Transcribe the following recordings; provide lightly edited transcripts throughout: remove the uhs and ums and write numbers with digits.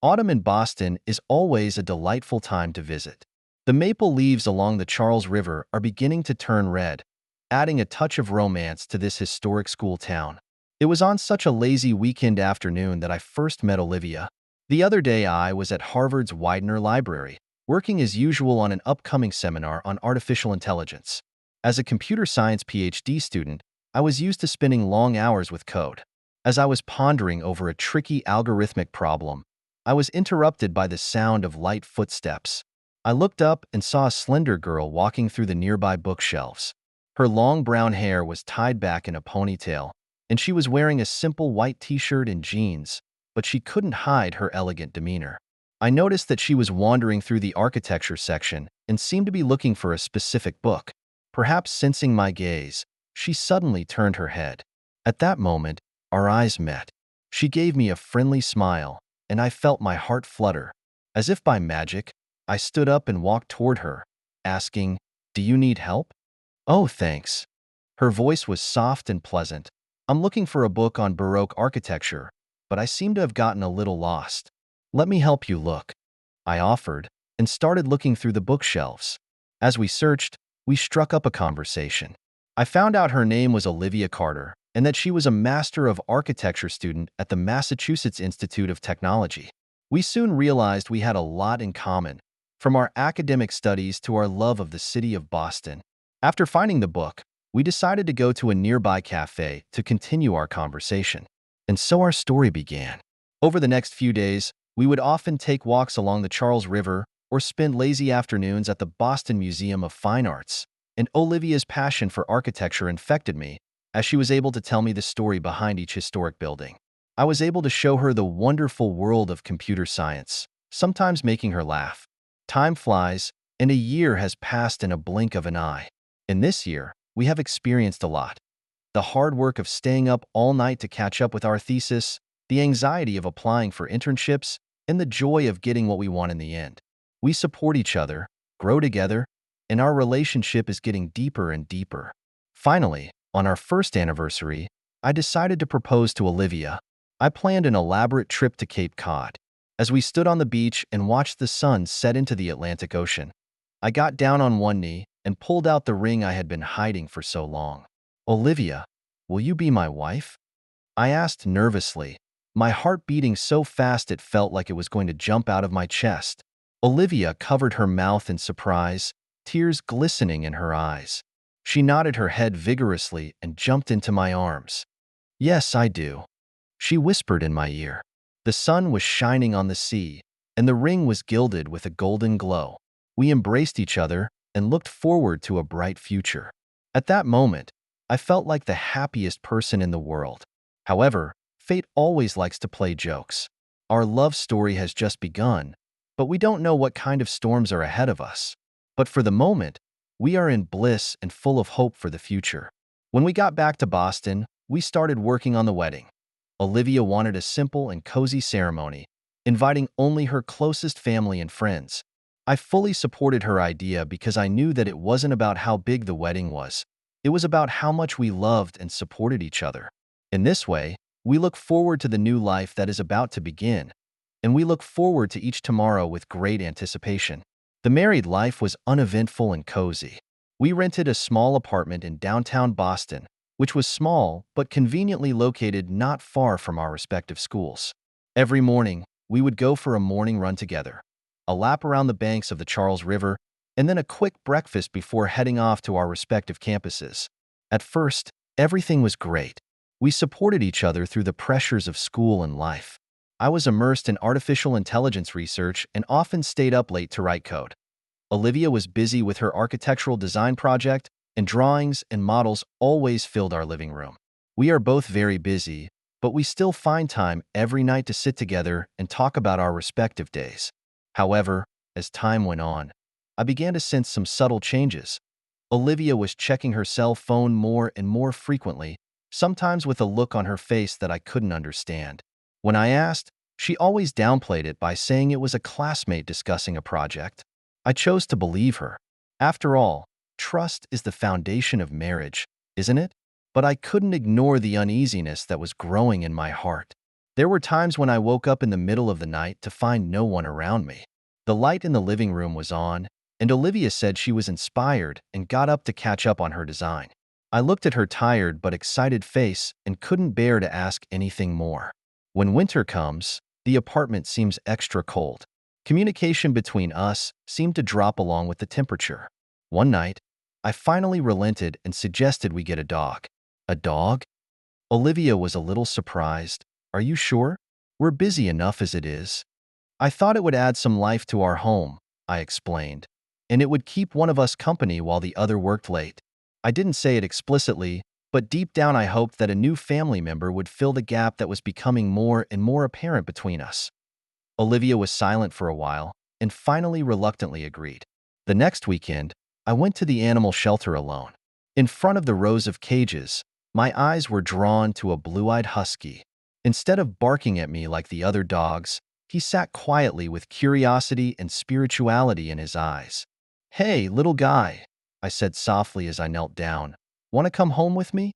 Autumn in Boston is always a delightful time to visit. The maple leaves along the Charles River are beginning to turn red, adding a touch of romance to this historic school town. It was on such a lazy weekend afternoon that I first met Olivia. The other day I was at Harvard's Widener Library, working as usual on an upcoming seminar on artificial intelligence. As a computer science PhD student, I was used to spending long hours with code. As I was pondering over a tricky algorithmic problem, I was interrupted by the sound of light footsteps. I looked up and saw a slender girl walking through the nearby bookshelves. Her long brown hair was tied back in a ponytail, and she was wearing a simple white t-shirt and jeans, but she couldn't hide her elegant demeanor. I noticed that she was wandering through the architecture section and seemed to be looking for a specific book. Perhaps sensing my gaze, she suddenly turned her head. At that moment, our eyes met. She gave me a friendly smile, and I felt my heart flutter. As if by magic, I stood up and walked toward her, asking, "Do you need help?" "Oh, thanks." Her voice was soft and pleasant. "I'm looking for a book on Baroque architecture, but I seem to have gotten a little lost." "Let me help you look," I offered, and started looking through the bookshelves. As we searched, we struck up a conversation. I found out her name was Olivia Carter, and that she was a Master of Architecture student at the Massachusetts Institute of Technology. We soon realized we had a lot in common, from our academic studies to our love of the city of Boston. After finding the book, we decided to go to a nearby cafe to continue our conversation. And so our story began. Over the next few days, we would often take walks along the Charles River or spend lazy afternoons at the Boston Museum of Fine Arts. And Olivia's passion for architecture infected me, as she was able to tell me the story behind each historic building. I was able to show her the wonderful world of computer science, sometimes making her laugh. Time flies, and a year has passed in a blink of an eye. In this year, we have experienced a lot. The hard work of staying up all night to catch up with our thesis, the anxiety of applying for internships, and the joy of getting what we want in the end. We support each other, grow together, and our relationship is getting deeper and deeper. Finally, on our first anniversary, I decided to propose to Olivia. I planned an elaborate trip to Cape Cod. As we stood on the beach and watched the sun set into the Atlantic Ocean, I got down on one knee and pulled out the ring I had been hiding for so long. "Olivia, will you be my wife?" I asked nervously, my heart beating so fast it felt like it was going to jump out of my chest. Olivia covered her mouth in surprise, tears glistening in her eyes. She nodded her head vigorously and jumped into my arms. "Yes, I do," she whispered in my ear. The sun was shining on the sea, and the ring was gilded with a golden glow. We embraced each other and looked forward to a bright future. At that moment, I felt like the happiest person in the world. However, fate always likes to play jokes. Our love story has just begun, but we don't know what kind of storms are ahead of us. But for the moment, we are in bliss and full of hope for the future. When we got back to Boston, we started working on the wedding. Olivia wanted a simple and cozy ceremony, inviting only her closest family and friends. I fully supported her idea because I knew that it wasn't about how big the wedding was. It was about how much we loved and supported each other. In this way, we look forward to the new life that is about to begin, and we look forward to each tomorrow with great anticipation. The married life was uneventful and cozy. We rented a small apartment in downtown Boston, which was small but conveniently located not far from our respective schools. Every morning, we would go for a morning run together, a lap around the banks of the Charles River, and then a quick breakfast before heading off to our respective campuses. At first, everything was great. We supported each other through the pressures of school and life. I was immersed in artificial intelligence research and often stayed up late to write code. Olivia was busy with her architectural design project, and drawings and models always filled our living room. We are both very busy, but we still find time every night to sit together and talk about our respective days. However, as time went on, I began to sense some subtle changes. Olivia was checking her cell phone more and more frequently, sometimes with a look on her face that I couldn't understand. When I asked, she always downplayed it by saying it was a classmate discussing a project. I chose to believe her. After all, trust is the foundation of marriage, isn't it? But I couldn't ignore the uneasiness that was growing in my heart. There were times when I woke up in the middle of the night to find no one around me. The light in the living room was on, and Olivia said she was inspired and got up to catch up on her design. I looked at her tired but excited face and couldn't bear to ask anything more. When winter comes, the apartment seems extra cold. Communication between us seemed to drop along with the temperature. One night, I finally relented and suggested we get a dog. A dog? Olivia was a little surprised. Are you sure? We're busy enough as it is. I thought it would add some life to our home, I explained, and it would keep one of us company while the other worked late. I didn't say it explicitly, but deep down I hoped that a new family member would fill the gap that was becoming more and more apparent between us. Olivia was silent for a while and finally reluctantly agreed. The next weekend, I went to the animal shelter alone. In front of the rows of cages, my eyes were drawn to a blue-eyed husky. Instead of barking at me like the other dogs, he sat quietly with curiosity and spirituality in his eyes. "Hey, little guy," I said softly as I knelt down. "Want to come home with me?"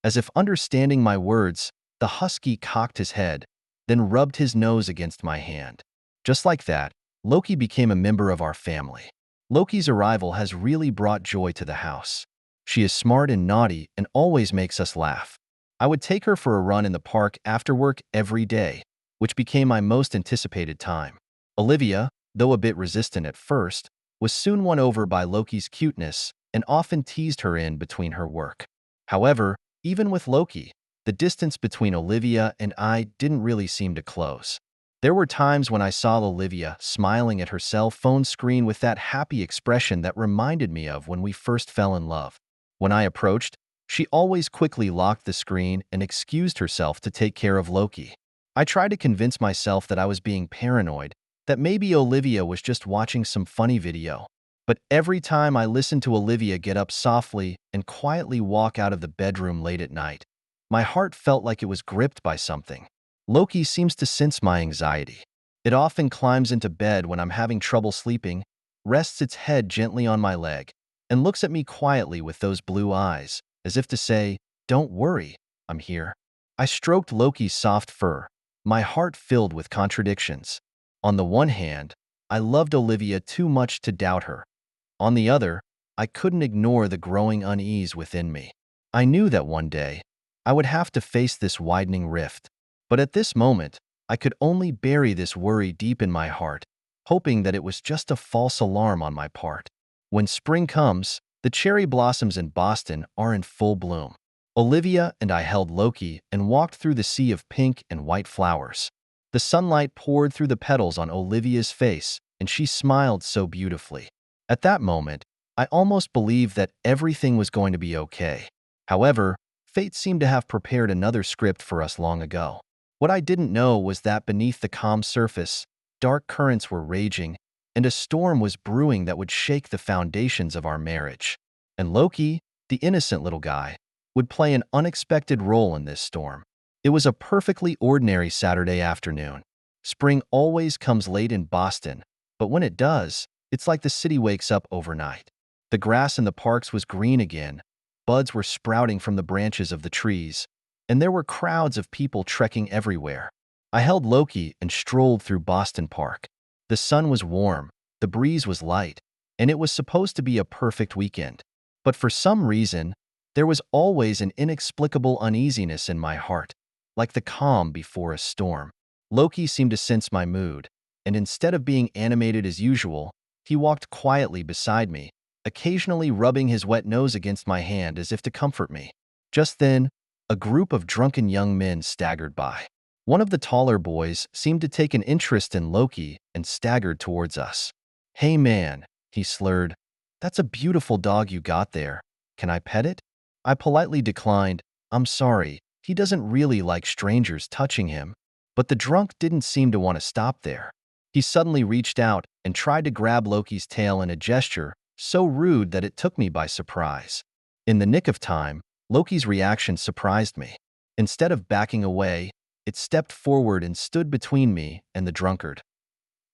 As if understanding my words, the husky cocked his head, then rubbed his nose against my hand. Just like that, Loki became a member of our family. Loki's arrival has really brought joy to the house. She is smart and naughty and always makes us laugh. I would take her for a run in the park after work every day, which became my most anticipated time. Olivia, though a bit resistant at first, was soon won over by Loki's cuteness and often teased her in between her work. However, even with Loki, the distance between Olivia and I didn't really seem to close. There were times when I saw Olivia smiling at her cell phone screen with that happy expression that reminded me of when we first fell in love. When I approached, she always quickly locked the screen and excused herself to take care of Loki. I tried to convince myself that I was being paranoid, that maybe Olivia was just watching some funny video. But every time I listened to Olivia get up softly and quietly walk out of the bedroom late at night, my heart felt like it was gripped by something. Loki seems to sense my anxiety. It often climbs into bed when I'm having trouble sleeping, rests its head gently on my leg, and looks at me quietly with those blue eyes, as if to say, "Don't worry, I'm here." I stroked Loki's soft fur, my heart filled with contradictions. On the one hand, I loved Olivia too much to doubt her. On the other, I couldn't ignore the growing unease within me. I knew that one day, I would have to face this widening rift. But at this moment, I could only bury this worry deep in my heart, hoping that it was just a false alarm on my part. When spring comes, the cherry blossoms in Boston are in full bloom. Olivia and I held Loki and walked through the sea of pink and white flowers. The sunlight poured through the petals on Olivia's face, and she smiled so beautifully. At that moment, I almost believed that everything was going to be okay. However, fate seemed to have prepared another script for us long ago. What I didn't know was that beneath the calm surface, dark currents were raging, and a storm was brewing that would shake the foundations of our marriage. And Loki, the innocent little guy, would play an unexpected role in this storm. It was a perfectly ordinary Saturday afternoon. Spring always comes late in Boston, but when it does, it's like the city wakes up overnight. The grass in the parks was green again, buds were sprouting from the branches of the trees, and there were crowds of people trekking everywhere. I held Loki and strolled through Boston Park. The sun was warm, the breeze was light, and it was supposed to be a perfect weekend. But for some reason, there was always an inexplicable uneasiness in my heart, like the calm before a storm. Loki seemed to sense my mood, and instead of being animated as usual, he walked quietly beside me, occasionally rubbing his wet nose against my hand as if to comfort me. Just then, a group of drunken young men staggered by. One of the taller boys seemed to take an interest in Loki and staggered towards us. "Hey man," he slurred, "that's a beautiful dog you got there. Can I pet it?" I politely declined. "I'm sorry, he doesn't really like strangers touching him." But the drunk didn't seem to want to stop there. He suddenly reached out and tried to grab Loki's tail in a gesture so rude that it took me by surprise. In the nick of time, Loki's reaction surprised me. Instead of backing away, it stepped forward and stood between me and the drunkard.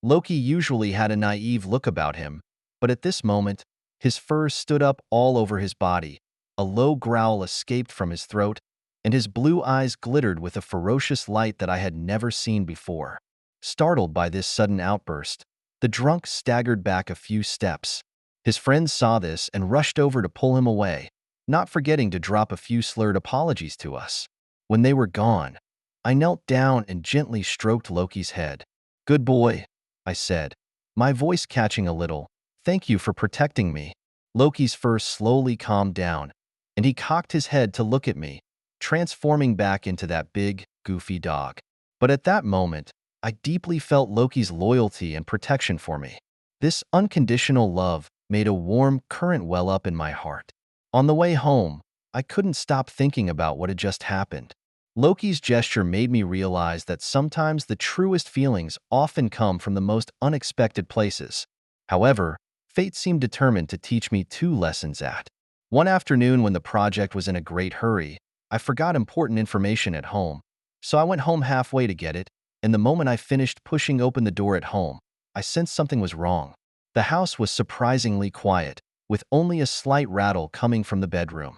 Loki usually had a naive look about him, but at this moment, his fur stood up all over his body, a low growl escaped from his throat, and his blue eyes glittered with a ferocious light that I had never seen before. Startled by this sudden outburst, the drunk staggered back a few steps. His friends saw this and rushed over to pull him away, not forgetting to drop a few slurred apologies to us. When they were gone, I knelt down and gently stroked Loki's head. "Good boy," I said, my voice catching a little. "Thank you for protecting me." Loki's fur slowly calmed down, and he cocked his head to look at me, transforming back into that big, goofy dog. But at that moment, I deeply felt Loki's loyalty and protection for me. This unconditional love made a warm current well up in my heart. On the way home, I couldn't stop thinking about what had just happened. Loki's gesture made me realize that sometimes the truest feelings often come from the most unexpected places. However, fate seemed determined to teach me two lessons at. One afternoon when the project was in a great hurry, I forgot important information at home, so I went home halfway to get it, and the moment I finished pushing open the door at home, I sensed something was wrong. The house was surprisingly quiet, with only a slight rattle coming from the bedroom.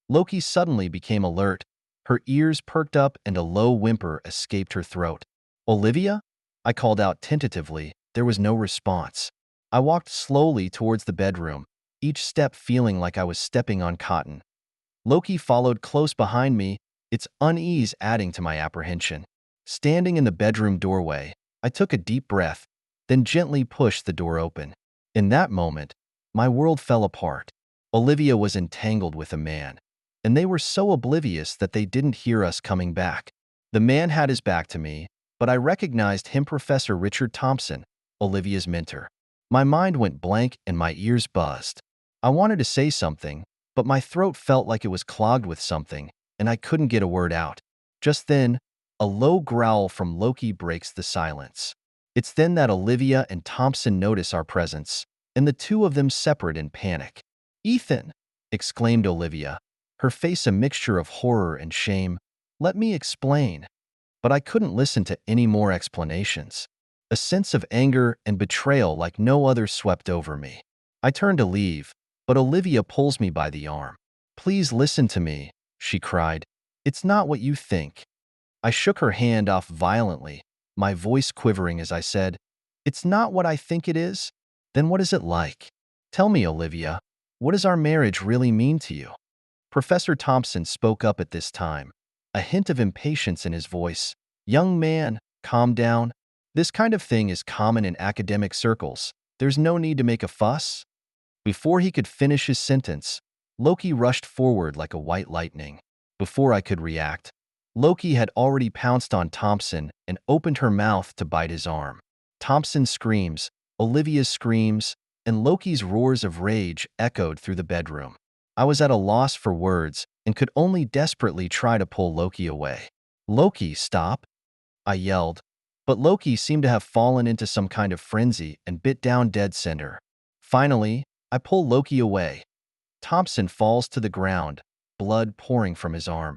Loki suddenly became alert. Her ears perked up and a low whimper escaped her throat. "Olivia?" I called out tentatively. There was no response. I walked slowly towards the bedroom, each step feeling like I was stepping on cotton. Loki followed close behind me, its unease adding to my apprehension. Standing in the bedroom doorway, I took a deep breath, then gently pushed the door open. In that moment, my world fell apart. Olivia was entangled with a man, and they were so oblivious that they didn't hear us coming back. The man had his back to me, but I recognized him, Professor Richard Thompson, Olivia's mentor. My mind went blank and my ears buzzed. I wanted to say something, but my throat felt like it was clogged with something, and I couldn't get a word out. Just then, a low growl from Loki breaks the silence. It's then that Olivia and Thompson notice our presence, and the two of them separate in panic. "Ethan!" exclaimed Olivia, her face a mixture of horror and shame. "Let me explain." But I couldn't listen to any more explanations. A sense of anger and betrayal like no other swept over me. I turned to leave, but Olivia pulls me by the arm. "Please listen to me," she cried. "It's not what you think." I shook her hand off violently, my voice quivering as I said, "It's not what I think it is? Then what is it like? Tell me, Olivia, what does our marriage really mean to you?" Professor Thompson spoke up at this time, a hint of impatience in his voice. "Young man, calm down. This kind of thing is common in academic circles. There's no need to make a fuss." Before he could finish his sentence, Loki rushed forward like a white lightning. Before I could react, Loki had already pounced on Thompson and opened her mouth to bite his arm. Thompson's screams, Olivia's screams, and Loki's roars of rage echoed through the bedroom. I was at a loss for words and could only desperately try to pull Loki away. "Loki, stop!" I yelled, but Loki seemed to have fallen into some kind of frenzy and bit down dead center. Finally, I pull Loki away. Thompson falls to the ground, blood pouring from his arm.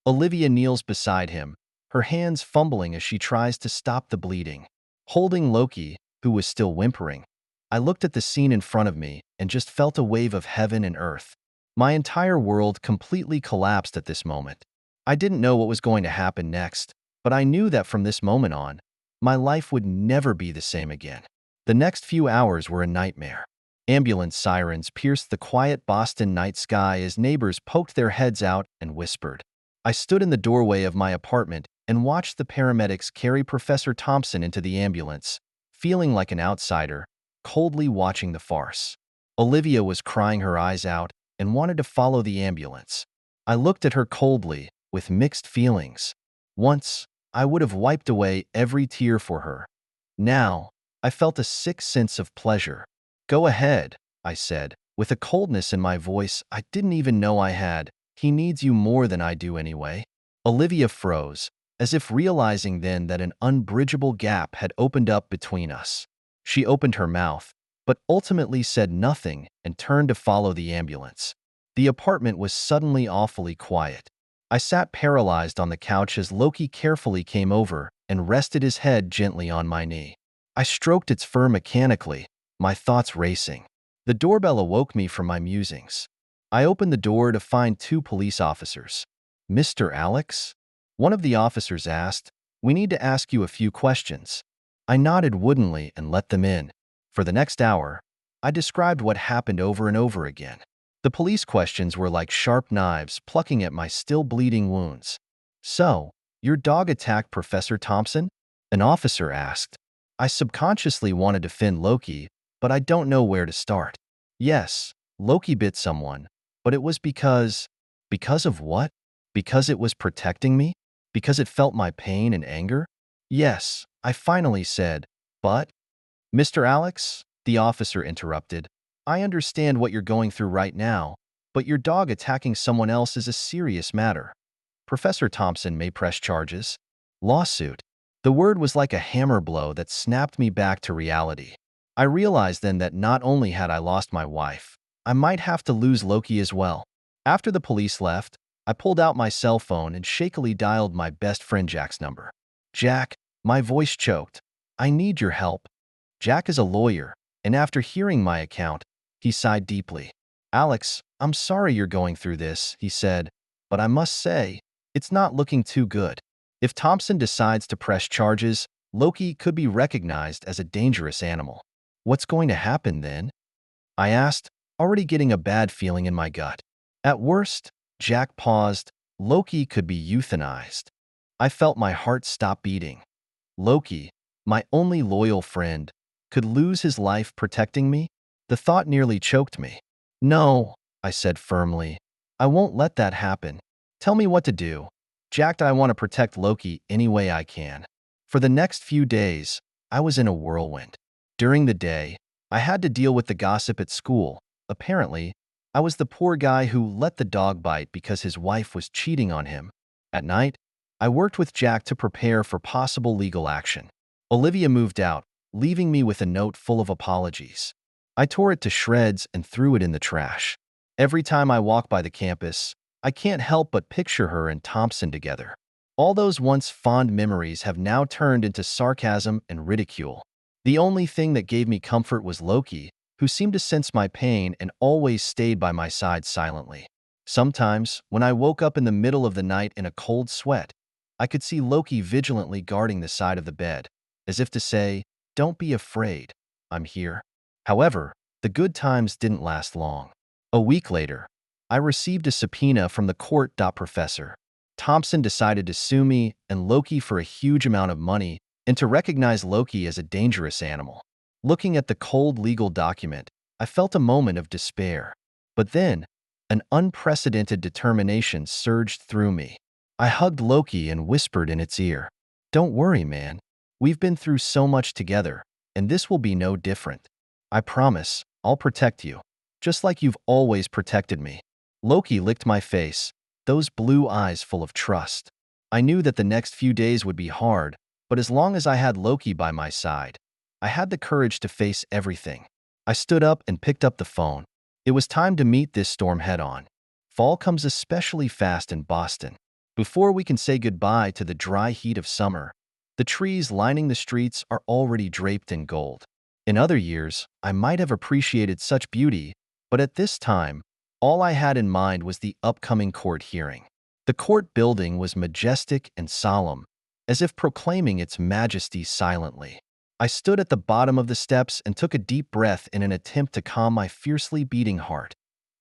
Olivia kneels beside him, her hands fumbling as she tries to stop the bleeding. Holding Loki, who was still whimpering, I looked at the scene in front of me and just felt a wave of heaven and earth. My entire world completely collapsed at this moment. I didn't know what was going to happen next, but I knew that from this moment on, my life would never be the same again. The next few hours were a nightmare. Ambulance sirens pierced the quiet Boston night sky as neighbors poked their heads out and whispered. I stood in the doorway of my apartment and watched the paramedics carry Professor Thompson into the ambulance, feeling like an outsider, coldly watching the farce. Olivia was crying her eyes out and wanted to follow the ambulance. I looked at her coldly, with mixed feelings. Once, I would have wiped away every tear for her. Now, I felt a sick sense of pleasure. "Go ahead," I said, with a coldness in my voice I didn't even know I had. "He needs you more than I do anyway." Olivia froze, as if realizing then that an unbridgeable gap had opened up between us. She opened her mouth, but ultimately said nothing and turned to follow the ambulance. The apartment was suddenly awfully quiet. I sat paralyzed on the couch as Loki carefully came over and rested his head gently on my knee. I stroked its fur mechanically, my thoughts racing. The doorbell awoke me from my musings. I opened the door to find two police officers. Mr. Alex? One of the officers asked. We need to ask you a few questions. I nodded woodenly and let them in. For the next hour, I described what happened over and over again. The police questions were like sharp knives plucking at my still bleeding wounds. So, your dog attacked Professor Thompson? An officer asked. I subconsciously wanted to defend Loki, but I don't know where to start. Yes, Loki bit someone, but it was because… Because of what? Because it was protecting me? Because it felt my pain and anger? Yes, I finally said, but… Mr. Alex, the officer interrupted, I understand what you're going through right now, but your dog attacking someone else is a serious matter. Professor Thompson may press charges. Lawsuit. The word was like a hammer blow that snapped me back to reality. I realized then that not only had I lost my wife, I might have to lose Loki as well. After the police left, I pulled out my cell phone and shakily dialed my best friend Jack's number. Jack, my voice choked. I need your help. Jack is a lawyer, and after hearing my account, he sighed deeply. Alex, I'm sorry you're going through this, he said, but I must say, it's not looking too good. If Thompson decides to press charges, Loki could be recognized as a dangerous animal. What's going to happen then? I asked, already getting a bad feeling in my gut. At worst, Jack paused, Loki could be euthanized. I felt my heart stop beating. Loki, my only loyal friend, could lose his life protecting me? The thought nearly choked me. No, I said firmly. I won't let that happen. Tell me what to do. Jack, I want to protect Loki any way I can. For the next few days, I was in a whirlwind. During the day, I had to deal with the gossip at school. Apparently, I was the poor guy who let the dog bite because his wife was cheating on him. At night, I worked with Jack to prepare for possible legal action. Olivia moved out, leaving me with a note full of apologies. I tore it to shreds and threw it in the trash. Every time I walk by the campus, I can't help but picture her and Thompson together. All those once fond memories have now turned into sarcasm and ridicule. The only thing that gave me comfort was Loki, who seemed to sense my pain and always stayed by my side silently. Sometimes, when I woke up in the middle of the night in a cold sweat, I could see Loki vigilantly guarding the side of the bed, as if to say, "Don't be afraid, I'm here." However, the good times didn't last long. A week later, I received a subpoena from the court. Professor Thompson decided to sue me and Loki for a huge amount of money and to recognize Loki as a dangerous animal. Looking at the cold legal document, I felt a moment of despair. But then, an unprecedented determination surged through me. I hugged Loki and whispered in its ear, "Don't worry, man. We've been through so much together, and this will be no different. I promise, I'll protect you, just like you've always protected me." Loki licked my face, those blue eyes full of trust. I knew that the next few days would be hard, but as long as I had Loki by my side, I had the courage to face everything. I stood up and picked up the phone. It was time to meet this storm head-on. Fall comes especially fast in Boston. Before we can say goodbye to the dry heat of summer, the trees lining the streets are already draped in gold. In other years, I might have appreciated such beauty, but at this time, all I had in mind was the upcoming court hearing. The court building was majestic and solemn, as if proclaiming its majesty silently. I stood at the bottom of the steps and took a deep breath in an attempt to calm my fiercely beating heart.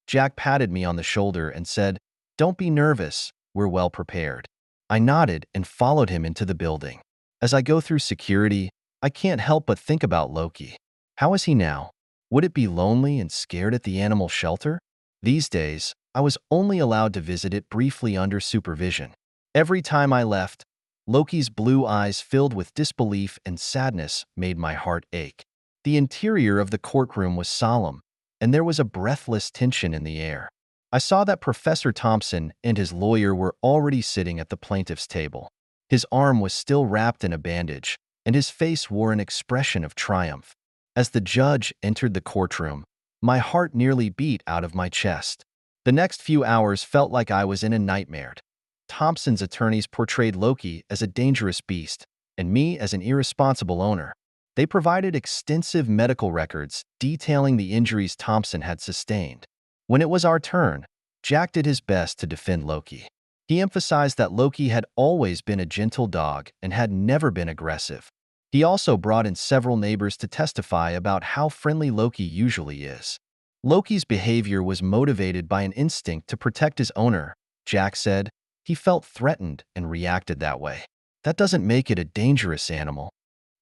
Jack patted me on the shoulder and said, "Don't be nervous, we're well prepared." I nodded and followed him into the building. As I go through security, I can't help but think about Loki. How is he now? Would it be lonely and scared at the animal shelter? These days, I was only allowed to visit it briefly under supervision. Every time I left, Loki's blue eyes filled with disbelief and sadness made my heart ache. The interior of the courtroom was solemn, and there was a breathless tension in the air. I saw that Professor Thompson and his lawyer were already sitting at the plaintiff's table. His arm was still wrapped in a bandage, and his face wore an expression of triumph. As the judge entered the courtroom, my heart nearly beat out of my chest. The next few hours felt like I was in a nightmare. Thompson's attorneys portrayed Loki as a dangerous beast, and me as an irresponsible owner. They provided extensive medical records detailing the injuries Thompson had sustained. When it was our turn, Jack did his best to defend Loki. He emphasized that Loki had always been a gentle dog and had never been aggressive. He also brought in several neighbors to testify about how friendly Loki usually is. Loki's behavior was motivated by an instinct to protect his owner, Jack said. He felt threatened and reacted that way. That doesn't make it a dangerous animal.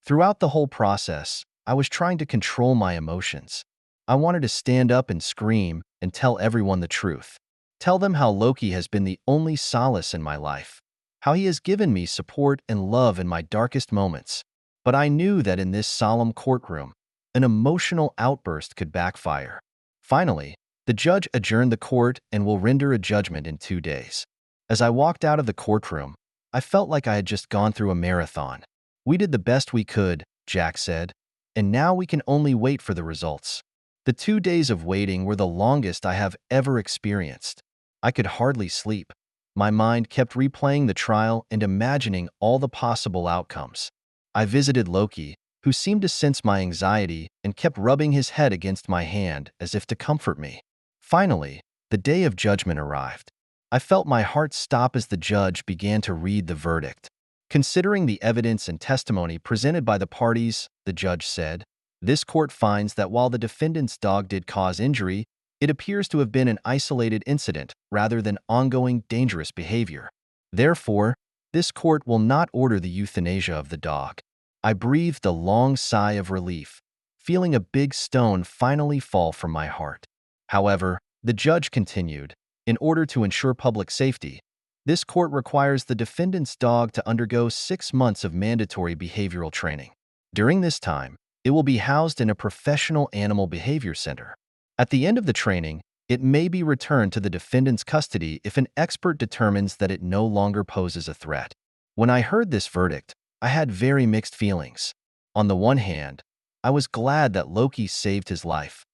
Throughout the whole process, I was trying to control my emotions. I wanted to stand up and scream and tell everyone the truth. Tell them how Loki has been the only solace in my life, how he has given me support and love in my darkest moments. But I knew that in this solemn courtroom, an emotional outburst could backfire. Finally, the judge adjourned the court and will render a judgment in 2 days. As I walked out of the courtroom, I felt like I had just gone through a marathon. We did the best we could, Jack said, and now we can only wait for the results. The 2 days of waiting were the longest I have ever experienced. I could hardly sleep. My mind kept replaying the trial and imagining all the possible outcomes. I visited Loki, who seemed to sense my anxiety and kept rubbing his head against my hand as if to comfort me. Finally, the day of judgment arrived. I felt my heart stop as the judge began to read the verdict. Considering the evidence and testimony presented by the parties, the judge said, this court finds that while the defendant's dog did cause injury, it appears to have been an isolated incident rather than ongoing dangerous behavior. Therefore, this court will not order the euthanasia of the dog. I breathed a long sigh of relief, feeling a big stone finally fall from my heart. However, the judge continued, in order to ensure public safety, this court requires the defendant's dog to undergo 6 months of mandatory behavioral training. During this time, it will be housed in a professional animal behavior center. At the end of the training, it may be returned to the defendant's custody if an expert determines that it no longer poses a threat. When I heard this verdict, I had very mixed feelings. On the one hand, I was glad that Loki saved his life.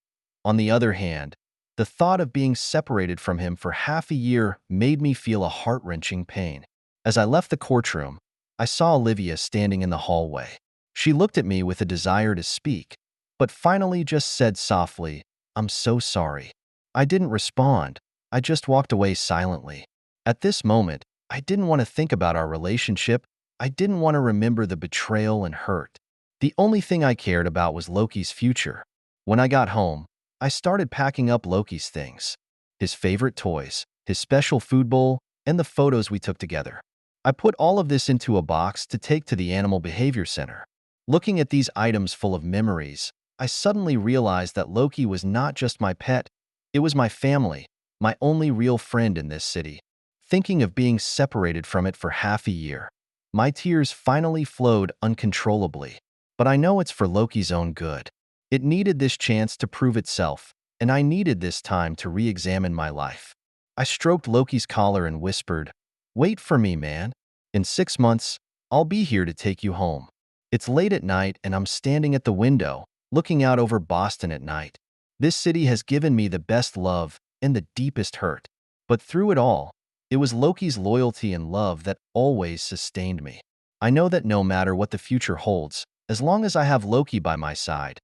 On the other hand, the thought of being separated from him for half a year made me feel a heart-wrenching pain. As I left the courtroom, I saw Olivia standing in the hallway. She looked at me with a desire to speak, but finally just said softly, "I'm so sorry." I didn't respond. I just walked away silently. At this moment, I didn't want to think about our relationship. I didn't want to remember the betrayal and hurt. The only thing I cared about was Loki's future. When I got home, I started packing up Loki's things. His favorite toys, his special food bowl, and the photos we took together. I put all of this into a box to take to the Animal Behavior Center. Looking at these items full of memories, I suddenly realized that Loki was not just my pet, it was my family, my only real friend in this city. Thinking of being separated from it for half a year, my tears finally flowed uncontrollably. But I know it's for Loki's own good. It needed this chance to prove itself, and I needed this time to re-examine my life. I stroked Loki's collar and whispered, "Wait for me, man. In 6 months, I'll be here to take you home." It's late at night and I'm standing at the window, looking out over Boston at night. This city has given me the best love and the deepest hurt. But through it all, it was Loki's loyalty and love that always sustained me. I know that no matter what the future holds, as long as I have Loki by my side,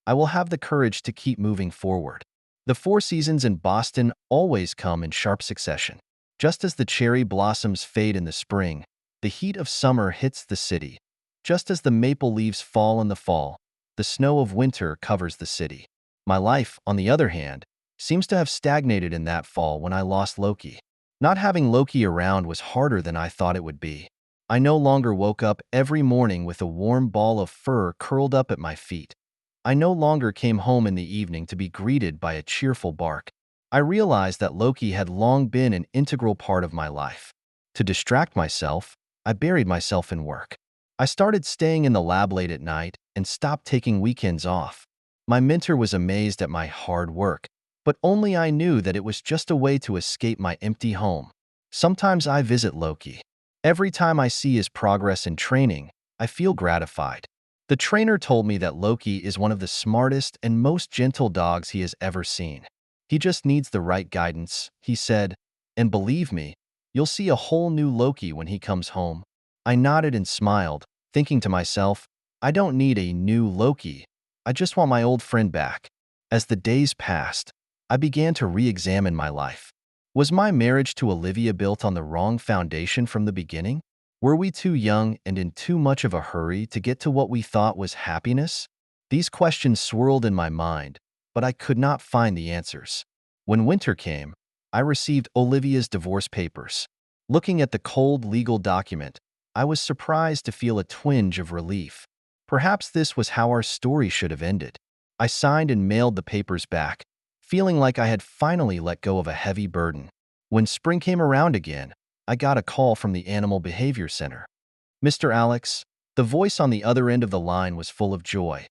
I will have the courage to keep moving forward. The 4 seasons in Boston always come in sharp succession. Just as the cherry blossoms fade in the spring, the heat of summer hits the city. Just as the maple leaves fall in the fall, the snow of winter covers the city. My life, on the other hand, seems to have stagnated in that fall when I lost Loki. Not having Loki around was harder than I thought it would be. I no longer woke up every morning with a warm ball of fur curled up at my feet. I no longer came home in the evening to be greeted by a cheerful bark. I realized that Loki had long been an integral part of my life. To distract myself, I buried myself in work. I started staying in the lab late at night and stopped taking weekends off. My mentor was amazed at my hard work, but only I knew that it was just a way to escape my empty home. Sometimes I visit Loki. Every time I see his progress in training, I feel gratified. The trainer told me that Loki is one of the smartest and most gentle dogs he has ever seen. He just needs the right guidance, he said, and believe me, you'll see a whole new Loki when he comes home. I nodded and smiled, thinking to myself, I don't need a new Loki. I just want my old friend back. As the days passed, I began to re-examine my life. Was my marriage to Olivia built on the wrong foundation from the beginning? Were we too young and in too much of a hurry to get to what we thought was happiness? These questions swirled in my mind, but I could not find the answers. When winter came, I received Olivia's divorce papers. Looking at the cold legal document, I was surprised to feel a twinge of relief. Perhaps this was how our story should have ended. I signed and mailed the papers back, feeling like I had finally let go of a heavy burden. When spring came around again, I got a call from the Animal Behavior Center. "Mr. Alex," the voice on the other end of the line was full of joy.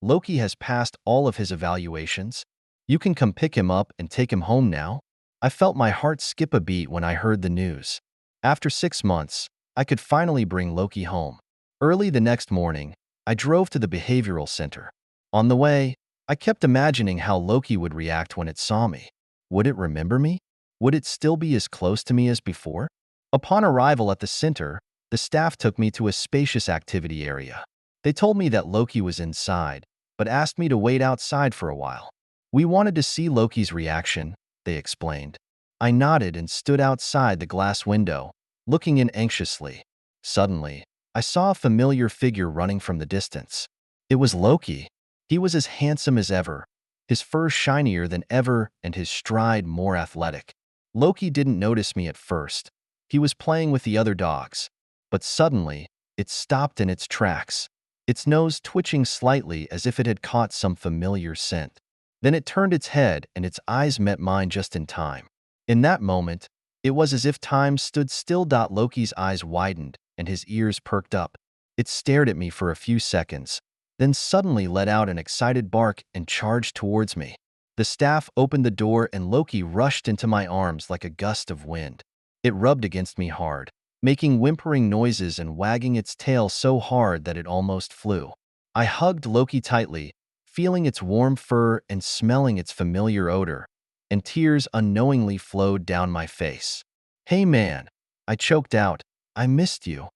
"Loki has passed all of his evaluations. You can come pick him up and take him home now." I felt my heart skip a beat when I heard the news. After 6 months, I could finally bring Loki home. Early the next morning, I drove to the behavioral center. On the way, I kept imagining how Loki would react when it saw me. Would it remember me? Would it still be as close to me as before? Upon arrival at the center, the staff took me to a spacious activity area. They told me that Loki was inside, but asked me to wait outside for a while. "We wanted to see Loki's reaction," they explained. I nodded and stood outside the glass window, looking in anxiously. Suddenly, I saw a familiar figure running from the distance. It was Loki. He was as handsome as ever, his fur shinier than ever and his stride more athletic. Loki didn't notice me at first. He was playing with the other dogs. But suddenly, it stopped in its tracks, its nose twitching slightly as if it had caught some familiar scent. Then it turned its head and its eyes met mine just in time. In that moment, it was as if time stood still. Loki's eyes widened and his ears perked up. It stared at me for a few seconds, then suddenly let out an excited bark and charged towards me. The staff opened the door and Loki rushed into my arms like a gust of wind. It rubbed against me hard, making whimpering noises and wagging its tail so hard that it almost flew. I hugged Loki tightly, feeling its warm fur and smelling its familiar odor, and tears unknowingly flowed down my face. "Hey man," I choked out, "I missed you."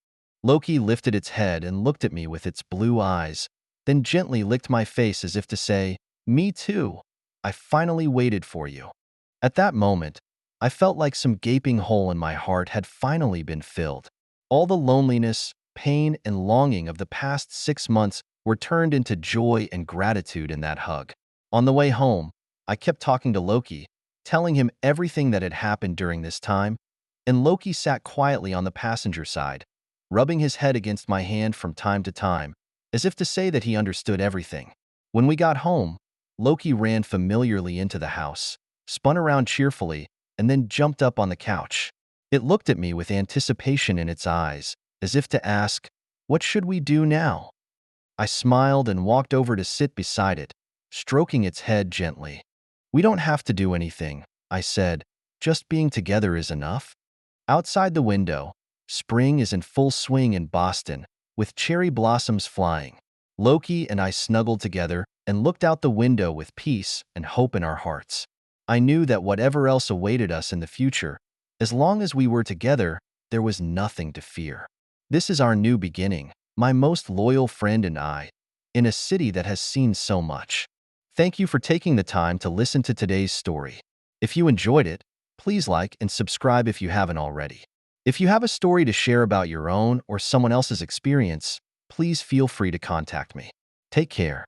Loki lifted its head and looked at me with its blue eyes, then gently licked my face as if to say, "Me too. I finally waited for you." At that moment, I felt like some gaping hole in my heart had finally been filled. All the loneliness, pain, and longing of the past 6 months were turned into joy and gratitude in that hug. On the way home, I kept talking to Loki, telling him everything that had happened during this time, and Loki sat quietly on the passenger side, rubbing his head against my hand from time to time, as if to say that he understood everything. When we got home, Loki ran familiarly into the house, spun around cheerfully, and then jumped up on the couch. It looked at me with anticipation in its eyes, as if to ask, "What should we do now?" I smiled and walked over to sit beside it, stroking its head gently. "We don't have to do anything," I said. "Just being together is enough." Outside the window, spring is in full swing in Boston, with cherry blossoms flying. Loki and I snuggled together and looked out the window with peace and hope in our hearts. I knew that whatever else awaited us in the future, as long as we were together, there was nothing to fear. This is our new beginning, my most loyal friend and I, in a city that has seen so much. Thank you for taking the time to listen to today's story. If you enjoyed it, please like and subscribe if you haven't already. If you have a story to share about your own or someone else's experience, please feel free to contact me. Take care.